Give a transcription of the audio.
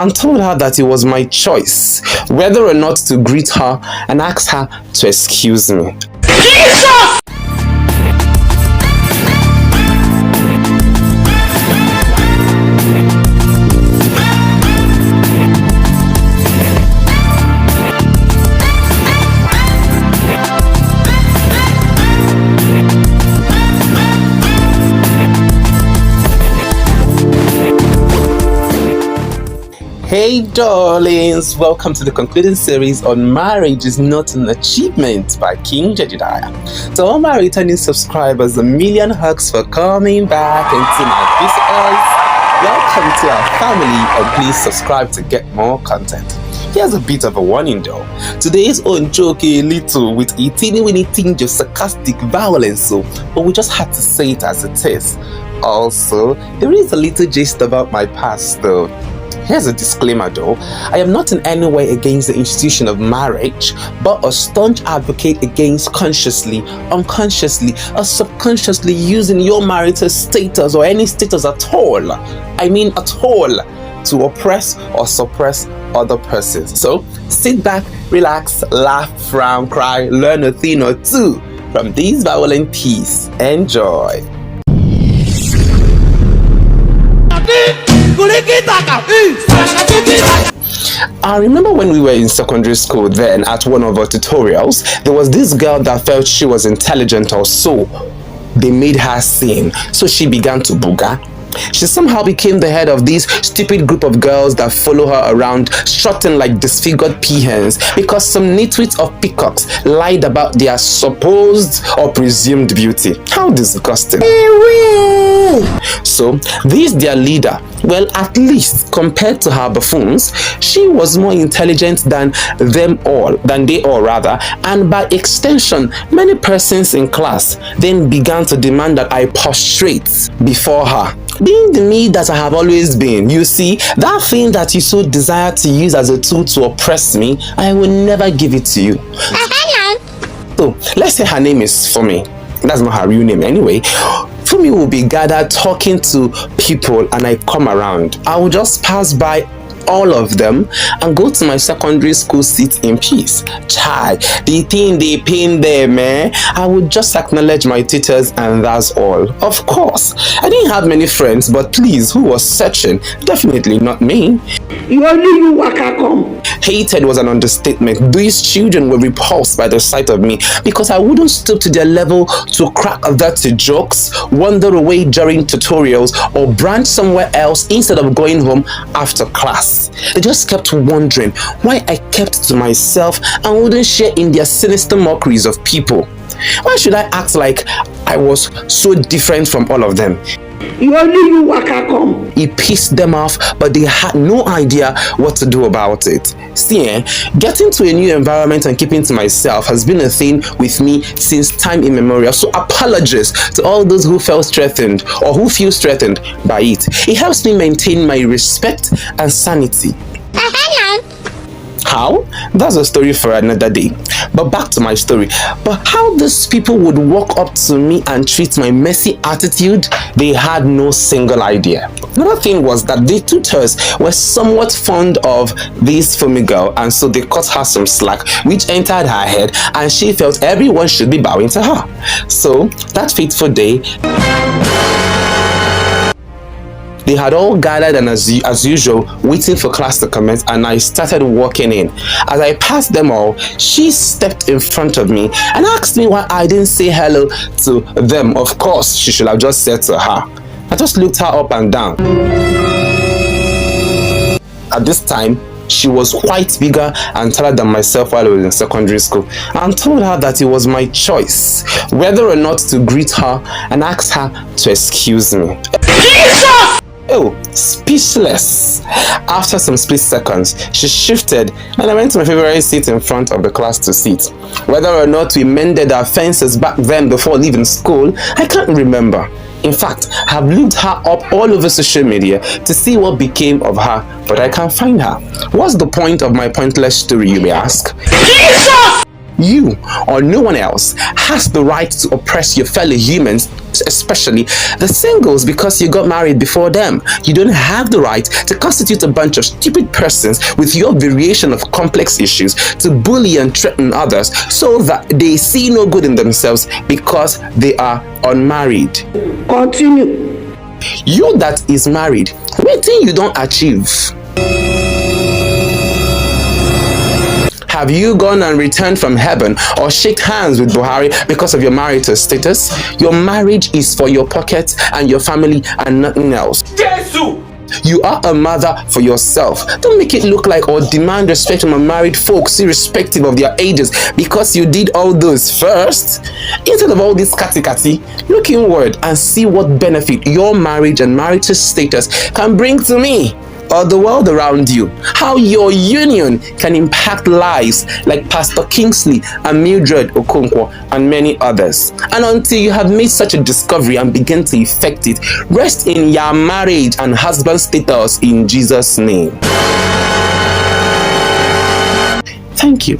and told her that it was my choice whether or not to greet her and ask her to excuse me. Jesus! Hey darlings, welcome to the concluding series on Marriage is Not an Achievement by King-Jedidiah. To all my returning subscribers, a million hugs for coming back, and to my visitors, welcome to our family, and please subscribe to get more content. Here's a bit of a warning though. Today's own joke a little with a teeny tinge of sarcastic violence, but we just had to say it as it is. Also, there is a little gist about my past though. Here's a disclaimer though, I am not in any way against the institution of marriage, but a staunch advocate against consciously, unconsciously, or subconsciously using your marital status or any status at all, to oppress or suppress other persons. So sit back, relax, laugh, frown, cry, learn a thing or two from these violent pieces. Enjoy. I remember when we were in secondary school then, at one of our tutorials, there was this girl that felt she was intelligent or so. They made her sing, so she began to booga. She somehow became the head of this stupid group of girls that follow her around, strutting like disfigured peahens because some nitwits of peacocks lied about their supposed or presumed beauty. How disgusting. So, this their leader, well, at least compared to her buffoons, she was more intelligent than they all, and by extension, many persons in class then began to demand that I prostrate before her. Being the me that I have always been, you see, that thing that you so desire to use as a tool to oppress me, I will never give it to you. So, let's say her name is Fumi. That's not her real name anyway. Fumi will be gathered talking to people and I come around. I will just pass by all of them and go to my secondary school seat in peace. Chai, the thing they pain them, I would just acknowledge my teachers and that's all. Of course, I didn't have many friends, but please, who was searching? Definitely not me. Hated was an understatement. These children were repulsed by the sight of me because I wouldn't stoop to their level to crack dirty jokes, wander away during tutorials, or branch somewhere else instead of going home after class. They just kept wondering why I kept to myself and wouldn't share in their sinister mockeries of people. Why should I act like I was so different from all of them? It pissed them off, but they had no idea what to do about it. See, getting to a new environment and keeping to myself has been a thing with me since time immemorial. So apologies to all those who felt threatened or who feel threatened by it. It helps me maintain my respect and sanity. How? That's a story for another day. But back to my story. But how these people would walk up to me and treat my messy attitude, they had no single idea. Another thing was that the tutors were somewhat fond of this Fumi girl, and so they cut her some slack, which entered her head, and she felt everyone should be bowing to her. So, that fateful day, they had all gathered and as usual waiting for class to commence, and I started walking in. As I passed them all, she stepped in front of me and asked me why I didn't say hello to them. Of course, she should have just said to her. I just looked her up and down. At this time, she was quite bigger and taller than myself while I was in secondary school, and told her that it was my choice whether or not to greet her and ask her to excuse me. Jesus! Oh, speechless. After some split seconds, she shifted and I went to my favorite seat in front of the class to sit. Whether or not we mended our fences back then before leaving school, I can't remember. In fact, I've looked her up all over social media to see what became of her, but I can't find her. What's the point of my pointless story, you may ask? Jesus! You or no one else has the right to oppress your fellow humans, especially the singles, because you got married before them. You don't have the right to constitute a bunch of stupid persons with your variation of complex issues to bully and threaten others so that they see no good in themselves because they are unmarried. Continue. You that is married, waiting you don't achieve. Have you gone and returned from heaven or shake hands with Buhari because of your marital status? Your marriage is for your pocket and your family and nothing else. Jesus! You are a mother for yourself. Don't make it look like or demand respect from married folks irrespective of their ages because you did all those first. Instead of all this kati, look inward and see what benefit your marriage and marital status can bring to me or the world around you. How your union can impact lives like Pastor Kingsley and Mildred Okonkwo and many others. And until you have made such a discovery and begin to effect it, rest in your marriage and husband status in Jesus' name. Thank you.